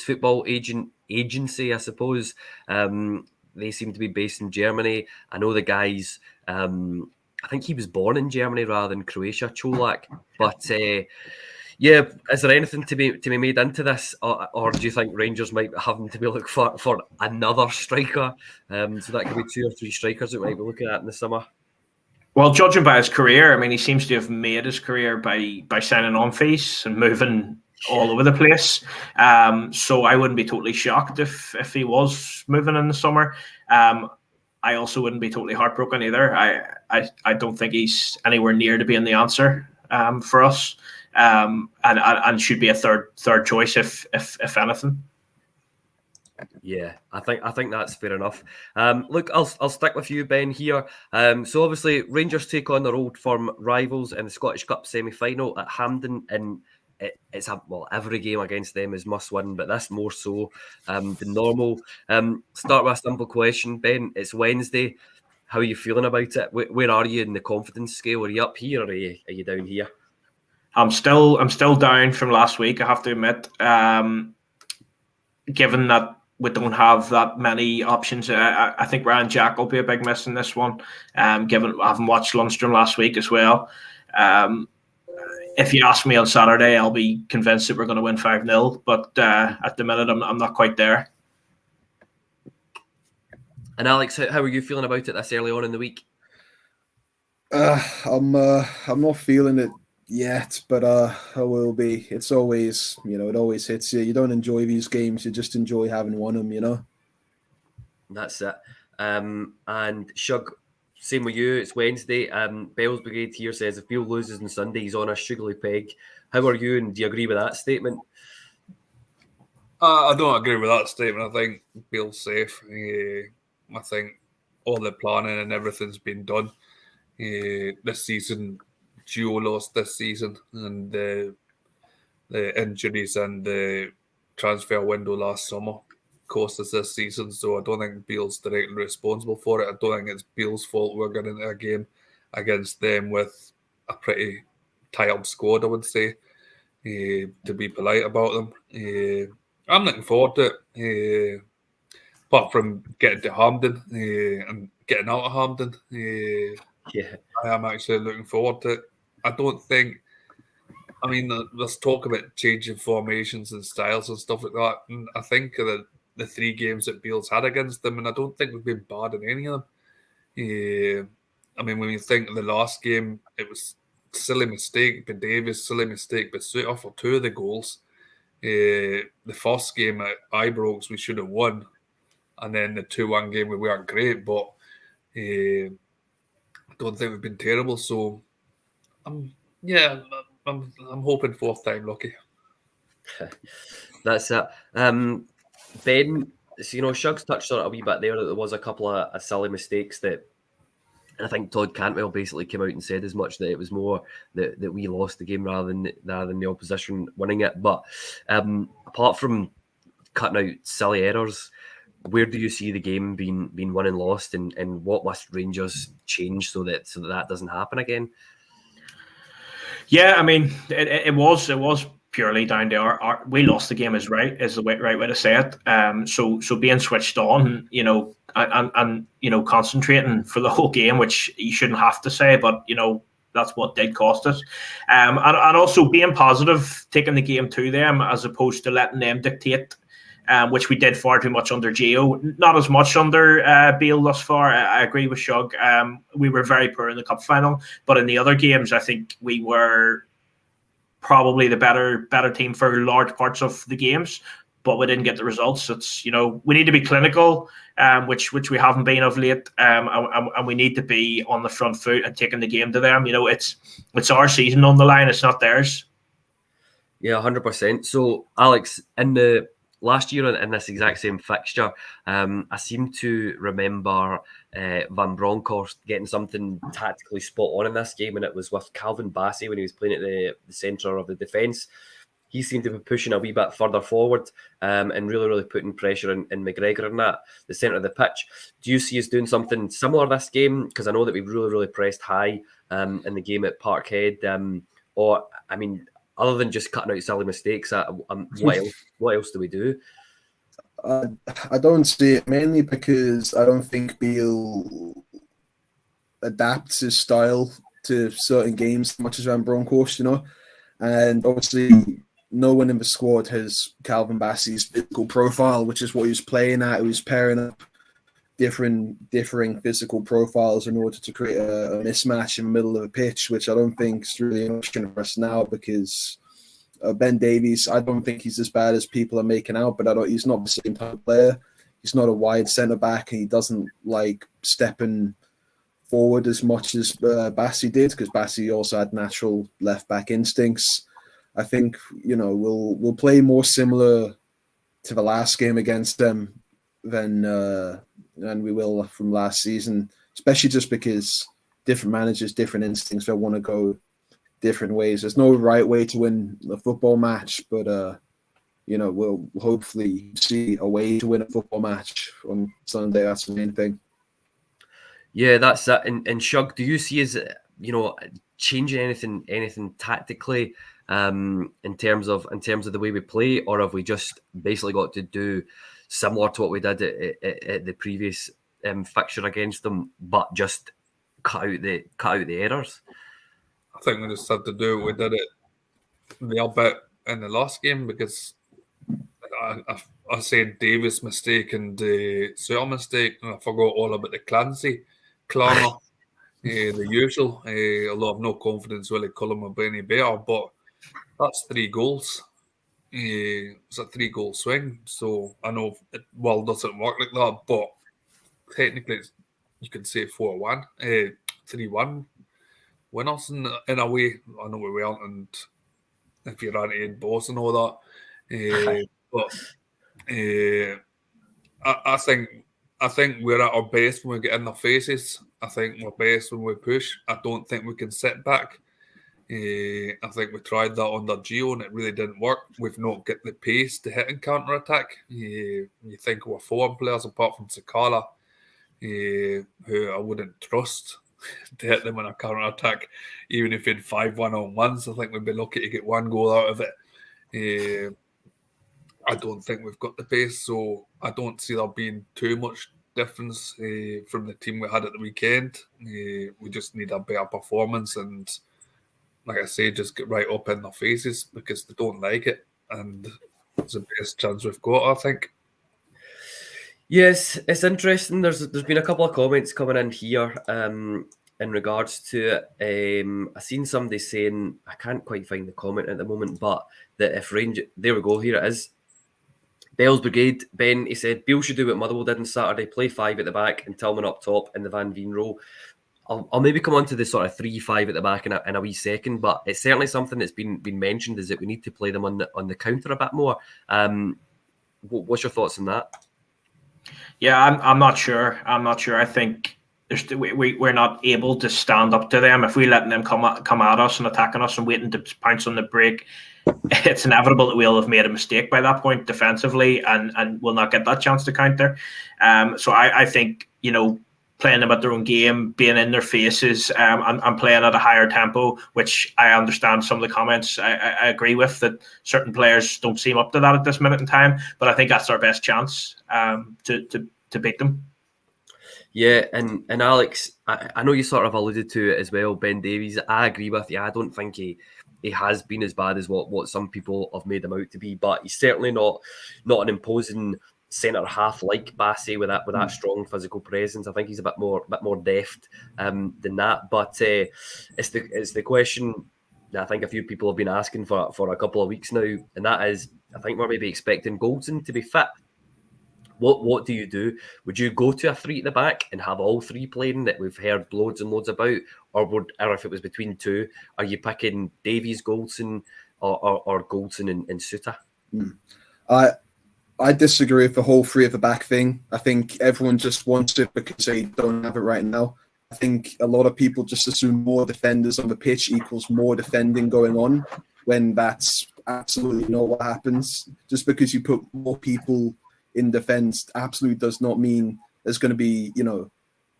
football agency, I suppose. They seem to be based in Germany. I know the guys. I think he was born in Germany rather than Croatia, Cholak. But yeah, is there anything to be made into this, or do you think Rangers might have to be looking for another striker? So that could be 2 or 3 strikers that we might be looking at in the summer. Well, judging by his career, I mean, he seems to have made his career by signing on fees and moving all over the place. So I wouldn't be totally shocked if he was moving in the summer. I also wouldn't be totally heartbroken either. I don't think he's anywhere near to being the answer for us, and should be a third choice if anything. Yeah, I think that's fair enough. Look, I'll stick with you, Ben, here. So obviously, Rangers take on their old firm rivals in the Scottish Cup semi-final at Hampden in every game against them is must win, but this more so than normal. Start with a simple question, Ben. It's Wednesday. How are you feeling about it? Where are you in the confidence scale? Are you up here or are you down here? I'm still down from last week, I have to admit. Given that we don't have that many options, I think Ryan Jack will be a big miss in this one. Given I haven't watched Lundstrom last week as well. If you ask me on Saturday, I'll be convinced that we're going to win 5-0. But at the minute, I'm not quite there. And Alex, how are you feeling about it this early on in the week? I'm not feeling it yet, but I will be. It's always, it always hits you. You don't enjoy these games; you just enjoy having won them. That's it. And Shug, same with you. It's Wednesday. Bell's Brigade here says if Beale loses on Sunday, he's on a sugary peg. How are you? And do you agree with that statement? I don't agree with that statement. I think Beale's safe. I think all the planning and everything's been done. This season, Gio lost this season, and the injuries and the transfer window last summer cost us this season. So I don't think Beale's directly responsible for it. I don't think it's Beale's fault we're getting into a game against them with a pretty tired squad, I would say, to be polite about them. I'm looking forward to it. Apart from getting to Hampden and getting out of Hampden, I am actually looking forward to it. I don't think, there's talk about changing formations and styles and stuff like that. And I think of the 3 games that Beale's had against them, and I don't think we've been bad in any of them. When you think of the last game, it was silly mistake by Davis, silly mistake by Suter for 2 of the goals. The first game at Ibrox, we should have won. And then the 2-1 game, we weren't great, but I don't think we've been terrible. So, I'm hoping 4th time lucky. That's it. Ben, so, Shug's touched on it a wee bit there, that there was a couple of silly mistakes that, and I think Todd Cantwell basically came out and said as much, that it was more that we lost the game rather than the opposition winning it. But apart from cutting out silly errors, where do you see the game being won and lost, and what must Rangers change so that doesn't happen again? Yeah, it was purely down to our we lost the game is the right way to say it. So being switched on, and concentrating for the whole game, which you shouldn't have to say, but that's what did cost us. And also being positive, taking the game to them as opposed to letting them dictate. Which we did far too much under Gio, not as much under Beale thus far. I agree with Shug. We were very poor in the cup final, but in the other games, I think we were probably the better team for large parts of the games, but we didn't get the results. It's we need to be clinical, which we haven't been of late, and we need to be on the front foot and taking the game to them. It's our season on the line; it's not theirs. Yeah, 100%. So, Alex, in the last year in this exact same fixture, I seem to remember Van Bronckhorst getting something tactically spot on in this game, and it was with Calvin Bassey when he was playing at the centre of the defence. He seemed to be pushing a wee bit further forward and really, really putting pressure in McGregor in the centre of the pitch. Do you see us doing something similar this game? Because I know that we've really, really pressed high in the game at Parkhead. Other than just cutting out silly mistakes, what else do we do? I don't see it, mainly because I don't think Beale adapts his style to certain games as much as Van Bronckhorst, and obviously no one in the squad has Calvin Bassey's physical profile, which is what he was playing at. He was pairing up differing physical profiles in order to create a mismatch in the middle of the pitch, which I don't think is really an option for us now, because Ben Davies, I don't think he's as bad as people are making out, but he's not the same type of player. He's not a wide centre back, and he doesn't like stepping forward as much as Bassey did, because Bassey also had natural left back instincts. I think we'll play more similar to the last game against them than we will from last season, especially just because different managers, different instincts. They'll want to go different ways. There's no right way to win a football match, but we'll hopefully see a way to win a football match on Sunday. That's the main thing. Yeah, that's that. And Shug, do you see as changing anything tactically in terms of the way we play, or have we just basically got to do similar to what we did at the previous fixture against them, but just cut out the errors? I think we just had to do what we did it the other bit in the last game, because I said Davis' mistake and the Suter mistake, and I forgot all about the Clancy clamour, the usual. Although I've no confidence Willie Cullen will be any better, but that's 3 goals. It's a 3-goal swing, so I know it doesn't work like that, but technically you can say 4-1, 3-1 winners in a way. I know we weren't, and if you're anti boss and all that, but I think we're at our best when we get in their faces. I think we're best when we push. I don't think we can sit back. I think we tried that under Gio and it really didn't work. We've not got the pace to hit and counter attack. You think of our forward players apart from Sakala, who I wouldn't trust to hit them in a counter attack, even if in 5 1-on-1s. I think we'd be lucky to get 1 goal out of it. I don't think we've got the pace, so I don't see there being too much difference from the team we had at the weekend. We just need a better performance and, like I say, just get right up in their faces because they don't like it, and it's the best chance we've got, I think. Yes, it's interesting. There's been a couple of comments coming in here in regards to it. I've seen somebody saying, I can't quite find the comment at the moment, but that if Rangers, there we go, here it is. Bell's Brigade, Ben, he said, Beale should do what Motherwell did on Saturday, play 5 at the back and Tillman up top in the Van Veen row. I'll maybe come on to the sort of 3-5 at the back in a wee second, but it's certainly something that's been mentioned, is that we need to play them on the counter a bit more. What's your thoughts on that? Yeah, I'm not sure. I think we're not able to stand up to them. If we let them come at us and attacking us and waiting to pounce on the break, it's inevitable that we'll have made a mistake by that point defensively and we'll not get that chance to counter. So I think, playing them at their own game, being in their faces, and playing at a higher tempo, which I understand some of the comments I agree with, that certain players don't seem up to that at this minute in time, but I think that's our best chance to beat them. Yeah, and Alex, I know you sort of alluded to it as well, Ben Davies. I agree with you. I don't think he has been as bad as what some people have made him out to be, but he's certainly not an imposing centre half like Bassey with that strong physical presence. I think he's a bit more deft than that. But it's the question that I think a few people have been asking for a couple of weeks now, and that is, I think we're maybe expecting Goldson to be fit. What do you do? Would you go to a 3 at the back and have all 3 playing that we've heard loads and loads about, or if it was between 2, are you picking Davies, Goldson, or Goldson and Suter? I disagree with the whole 3 at the back thing. I think everyone just wants it because they don't have it right now. I think a lot of people just assume more defenders on the pitch equals more defending going on, when that's absolutely not what happens. Just because you put more people in defense absolutely does not mean there's going to be, you're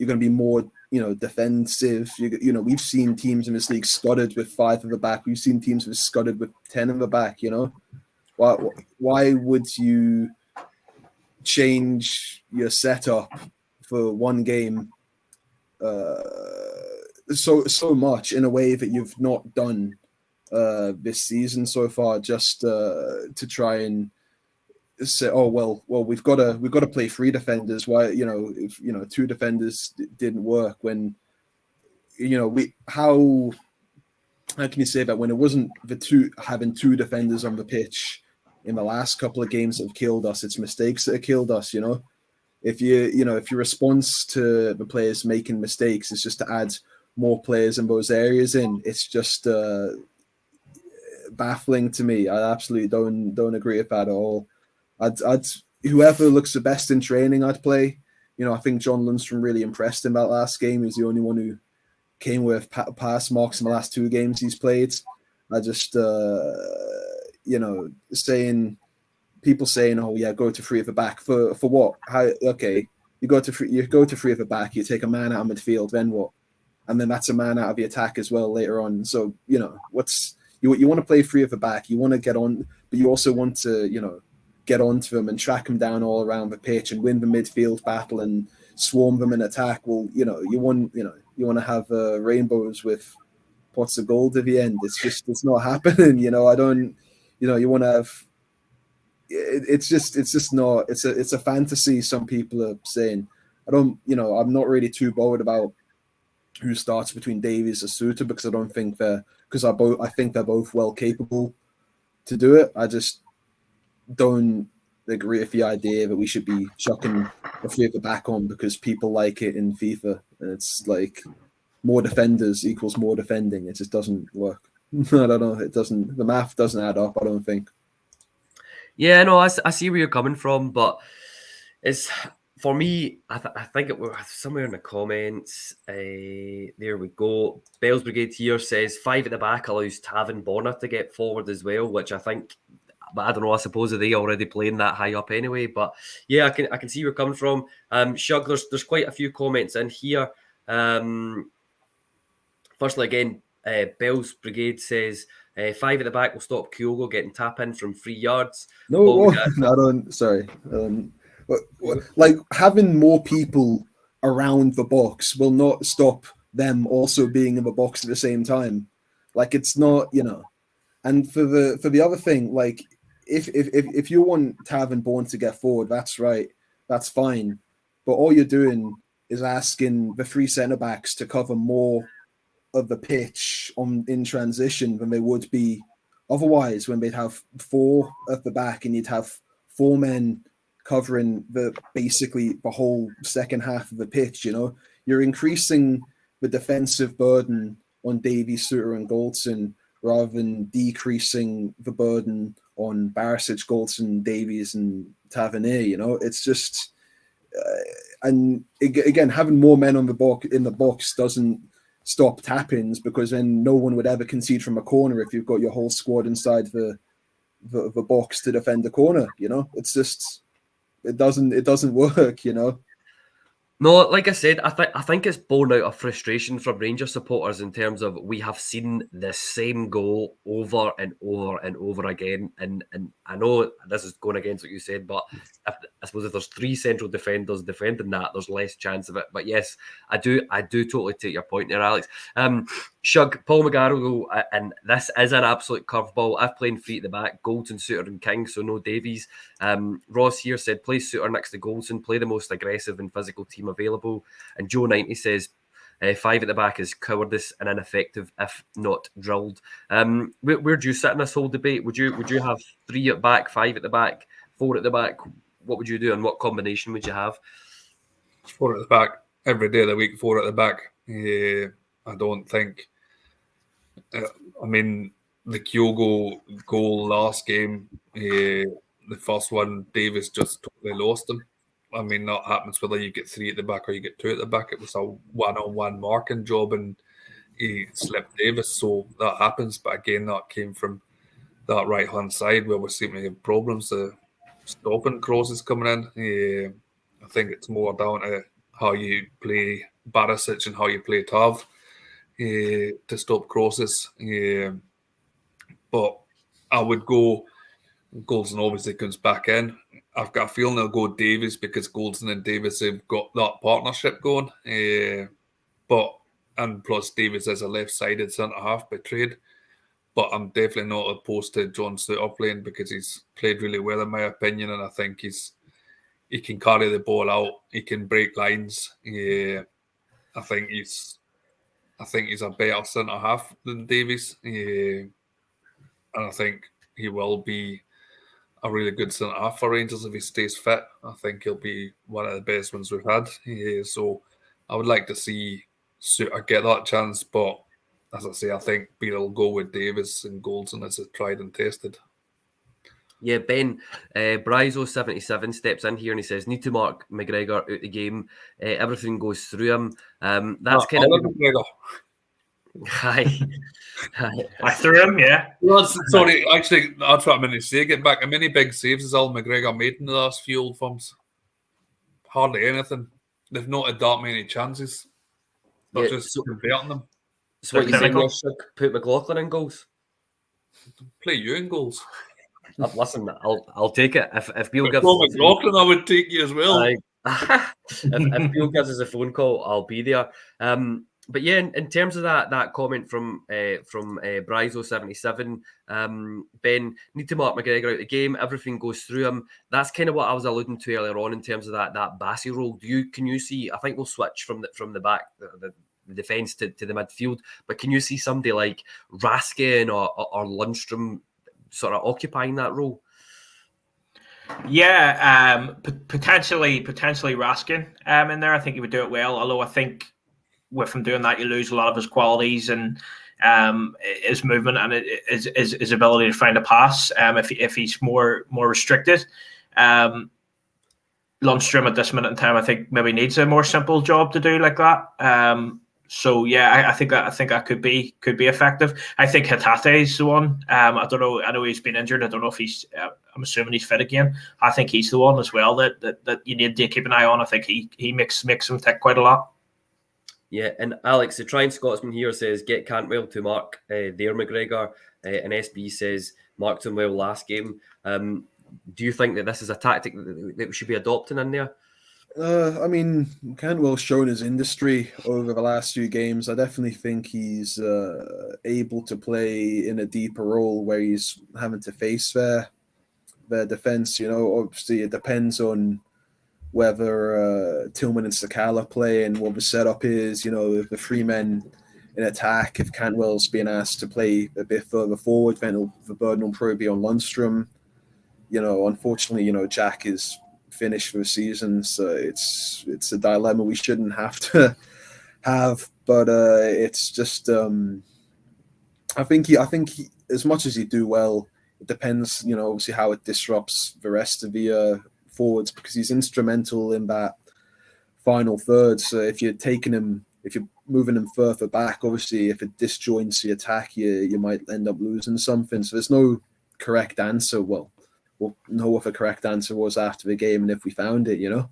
going to be more, defensive. We've seen teams in this league scudded with 5 at the back. We've seen teams with scudded with 10 at the back. Why would you change your setup for one game so much in a way that you've not done this season so far, just to try and say, oh well, we've got to play 3 defenders. Why, if 2 defenders didn't work, when how can you say that when it wasn't having 2 defenders on the pitch in the last couple of games that have killed us? It's mistakes that have killed us. If your response to the players making mistakes is just to add more players in those areas it's just baffling to me. I absolutely don't agree with that at all. I'd whoever looks the best in training, I'd play. I think John Lundstrom really impressed in that last game. He's the only one who came with pass marks in the last 2 games he's played. I just, people saying, "Oh yeah, go to 3 at the back for what? How? Okay, you go to 3 at the back. You take a man out of midfield, then what? And then that's a man out of the attack as well later on. So what's you want to play 3 at the back. You want to get on, but you also want to get onto them and track them down all around the pitch and win the midfield battle and swarm them in attack. Well, you want to have rainbows with pots of gold at the end. It's not happening. I don't. You want to have. It's just not. It's a fantasy. Some people are saying. I don't. I'm not really too bothered about who starts between Davies or Suter because I don't think I think they're both well capable to do it. I just don't agree with the idea that we should be chucking the 3 at the back on because people like it in FIFA, and it's like more defenders equals more defending. It just doesn't work. I don't know. It doesn't. The math doesn't add up. I don't think. Yeah, no, I see where you're coming from, but it's for me. I think it was somewhere in the comments. There we go. Bell's Brigade here says 5 at the back allows Tav and Bonner to get forward as well, which I think. But I don't know. I suppose they already playing that high up anyway. But yeah, I can see where you're coming from. Shug, there's quite a few comments in here. Firstly, again, Bell's Brigade says 5 at the back will stop Kyogo getting tap in from 3 yards. No, I don't. Sorry. Like having more people around the box will not stop them also being in the box at the same time. Like it's not, And for the other thing, like if you want Tav and Bourne to get forward, that's right, that's fine. But all you're doing is asking the 3 centre backs to cover more of the pitch in transition than they would be otherwise when they'd have 4 at the back and you'd have 4 men covering basically the whole second half of the pitch. You're increasing the defensive burden on Davies, Suter and Goldson rather than decreasing the burden on Barisic, Goldson, Davies and Tavernier. It's just and again, having more men in the box doesn't stop tap-ins because then no one would ever concede from a corner if you've got your whole squad inside the box to defend the corner. It's just it doesn't work. No, like I said, I think it's born out of frustration from Rangers supporters in terms of we have seen the same goal over and over and over again. And I know this is going against what you said, but I suppose if there's 3 central defenders defending that, there's less chance of it. But yes, I do totally take your point there, Alex. Shug, Paul McGarrigle, and this is an absolute curveball. I've played 3 at the back, Goldson, Suter and King, so no Davies. Ross here said, play Suter next to Goldson, play the most aggressive and physical team available. And Joe 90 says 5 at the back is cowardice and ineffective if not drilled. Where do you sit in this whole debate? Would you have 3 at back, 5 at the back, 4 at the back? What would you do and what combination would you have? 4 at the back every day of the week. 4 at the back. I don't think. I mean, the Kyogo goal last game, the first one, Davis just totally lost him. I mean, that happens whether you get 3 at the back or you get 2 at the back. It was a one-on-one marking job and he slipped Davis, so that happens. But again, that came from that right-hand side where we're seeming to have problems stopping crosses coming in. I think it's more down to how you play Barisic and how you play Tav to stop crosses. But I would go, Goldson obviously comes back in. I've got a feeling they'll go Davies because Goldson and Davies have got that partnership going. And plus Davies is a left-sided centre-half by trade. But I'm definitely not opposed to John Suter playing because he's played really well in my opinion, and I think he can carry the ball out. He can break lines. I think he's a better centre half than Davies, and I think he will be a really good centre half for Rangers if he stays fit. I think he'll be one of the best ones we've had. So I would like to see Suter get that chance, but as I say, I think Beale will go with Davis and Goldson as a tried and tested. Yeah, Ben, Bryzo77 steps in here and he says, need to mark McGregor out the game. Everything goes through him. That's kind of... McGregor. Aye. I threw him, yeah. Well, sorry, actually, that's what I meant to say. Getting back, how many big saves has Al McGregor made in the last few Old Firms? Hardly anything. They've not had that many chances. They're just converting them. So what you saying, Shug, put McLaughlin in goals? Play you in goals. Listen, I'll take it. If Beale gives McLaughlin, I would take you as well. if Beale gives us a phone call, I'll be there. But yeah, in terms of that comment from Bryzo77, Ben, need to mark McGregor out the game. Everything goes through him. That's kind of what I was alluding to earlier on in terms of that Bassey role. Can you see? I think we'll switch from the back, the defence to the midfield. But can you see somebody like Raskin or Lundstrom sort of occupying that role? Yeah, potentially Raskin in there. I think he would do it well. Although I think with him doing that, you lose a lot of his qualities and his movement and his ability to find a pass. If he's more restricted, Lundstrom at this minute in time, I think maybe needs a more simple job to do like that. So yeah, I think that could be effective. I think Hatate is the one. I don't know. I know he's been injured. I don't know if he's. I'm assuming he's fit again. I think he's the one as well that you need to keep an eye on. I think he makes him tick quite a lot. Yeah, and Alex, the Trying Scotsman here says get Cantwell to mark their McGregor, and SB says marked him well last game. Do you think that this is a tactic that we should be adopting in there? I mean, Cantwell's shown his industry over the last few games. I definitely think he's able to play in a deeper role where he's having to face their defence. You know, obviously it depends on whether Tillman and Sakala play and what the setup is. You know, the three men in attack. If Cantwell's being asked to play a bit further forward, then the burden will probably be on Lundstrom. You know, unfortunately, you know, Jack is finished for the season, so it's a dilemma we shouldn't have to have. But it's just I think he, as much as he do well, it depends, you know, obviously how it disrupts the rest of the forwards, because he's instrumental in that final third. So if you're moving him further back, obviously if it disjoints the attack, you might end up losing something. So there's no correct answer. We'll know what the correct answer was after the game, and if we found it, you know.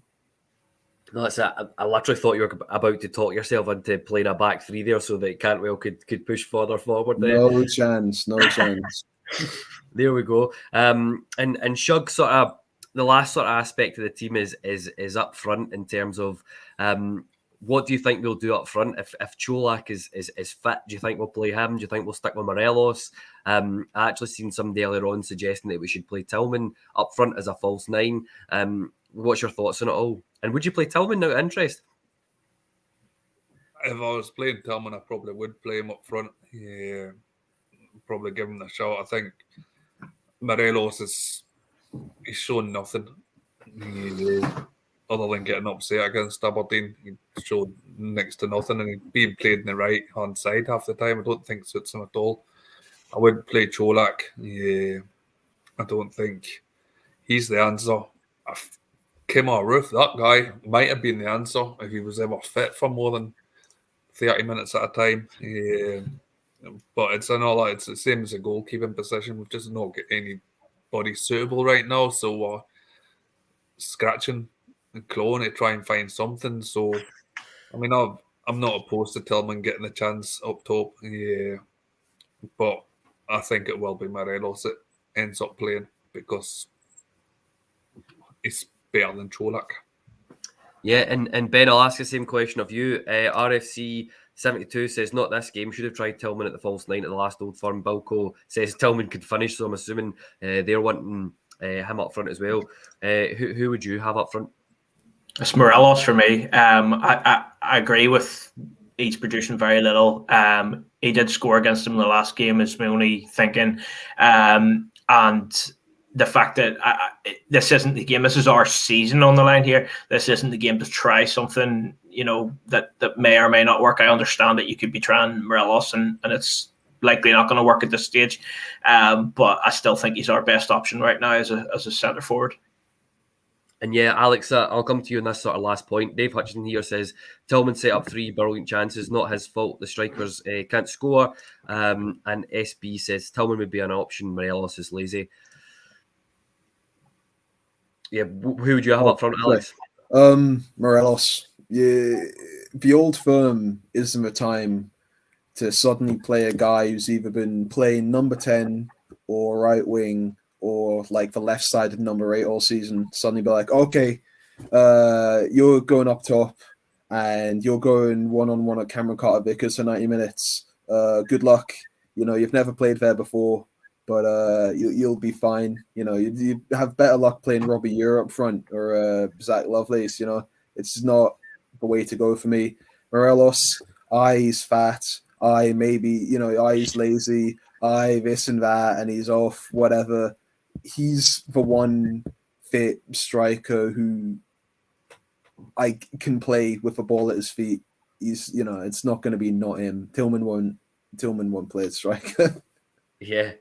No, that's it. I literally thought you were about to talk yourself into playing a back three there so that Cantwell could push further forward there. No chance. There we go. And Shug, sort of the last sort of aspect of the team is up front in terms of what do you think we'll do up front if Cholak is fit? Do you think we'll play him? Do you think we'll stick with Morelos? I actually seen somebody earlier on suggesting that we should play Tillman up front as a false nine. What's your thoughts on it all? And would you play Tillman out of interest? If I was playing Tillman, I probably would play him up front. Yeah, probably give him a shot. I think Morelos he's shown nothing. Other than getting upset against Aberdeen, he showed next to nothing, and he's being played in the right-hand side half the time. I don't think suits him at all. I would play Cholak. Yeah, I don't think he's the answer. Kemar Roof, that guy might have been the answer if he was ever fit for more than 30 minutes at a time. Yeah. But it's the same as a goalkeeping position. We've just not got anybody suitable right now, so we're scratching and clawing to try and find something. So, I mean, I'm not opposed to Tillman getting a chance up top. Yeah, but I think it will be Morelos that ends up playing because he's better than Cholak. Yeah, and Ben, I'll ask the same question of you. RFC 72 says, not this game. Should have tried Tillman at the false nine at the last Old Firm. Bilko says Tillman could finish, so I'm assuming they're wanting him up front as well. Who would you have up front? It's Morelos for me. I agree with he's producing very little. He did score against him in the last game is my only thinking. And the fact that this isn't the game, this is our season on the line here. This isn't the game to try something, you know, that may or may not work. I understand that you could be trying Morelos and it's likely not going to work at this stage. But I still think he's our best option right now as a centre forward. And yeah, Alex, I'll come to you on this sort of last point. Dave Hutchinson here says Tillman set up 3 brilliant chances, not his fault. The strikers can't score. And SB says Tillman would be an option. Morelos is lazy. Yeah, who would you have up front, Alex? Morelos. Yeah, the old firm isn't the time to suddenly play a guy who's either been playing number 10 or right wing or like the left side of number 8 all season. Suddenly be like, okay, you're going up top and you're going one-on-one at Cameron Carter-Vickers for 90 minutes. Good luck. You know, you've never played there before, but you'll be fine. You know, you have better luck playing Robbie Eure up front or Zach Lovelace. You know, it's not the way to go for me. Morelos, he's fat. He's lazy. This and that, and he's off, whatever. He's the one fit striker who I can play with the ball at his feet. He's, you know, it's not going to be not him. Tillman won't play at striker. Yeah,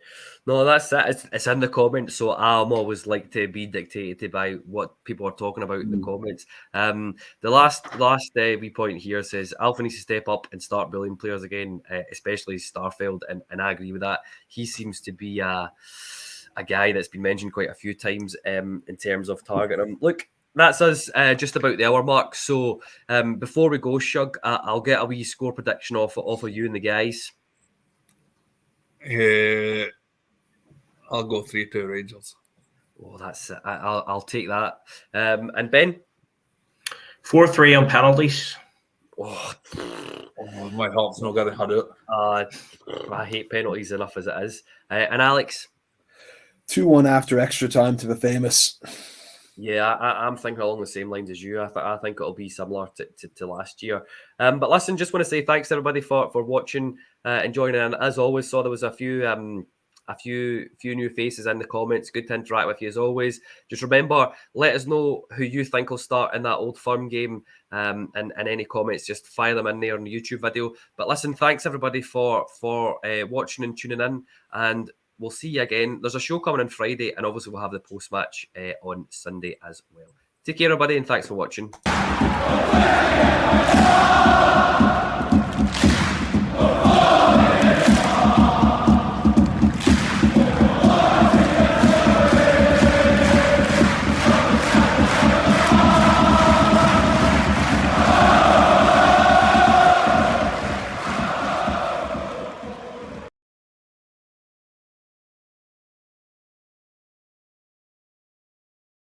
no, that's it. It's in the comments, so I'm always like to be dictated by what people are talking about in the comments. The last wee point here says Alpha needs to step up and start bullying players again, especially Starfeld, and I agree with that. He seems to be a guy that's been mentioned quite a few times in terms of targeting him. Look, that's us just about the hour mark. So before we go, Shug, I'll get a wee score prediction off of you and the guys. I'll go 3-2 Rangers. Oh, that's it. I'll take that. And Ben? 4-3 on penalties. Oh, my heart's not going to hurt it. I hate penalties enough as it is. And Alex? 2-1 after extra time to the famous. Yeah, I'm thinking along the same lines as you. I think it'll be similar to last year. But listen, just want to say thanks everybody for watching and joining in. As always, saw there was a few new faces in the comments. Good to interact with you as always. Just remember, let us know who you think will start in that Old Firm game. And any comments, just fire them in there on the YouTube video. But listen, thanks everybody for watching and tuning in. And we'll see you again. There's a show coming on Friday, and obviously we'll have the post-match on Sunday as well. Take care, everybody, and thanks for watching.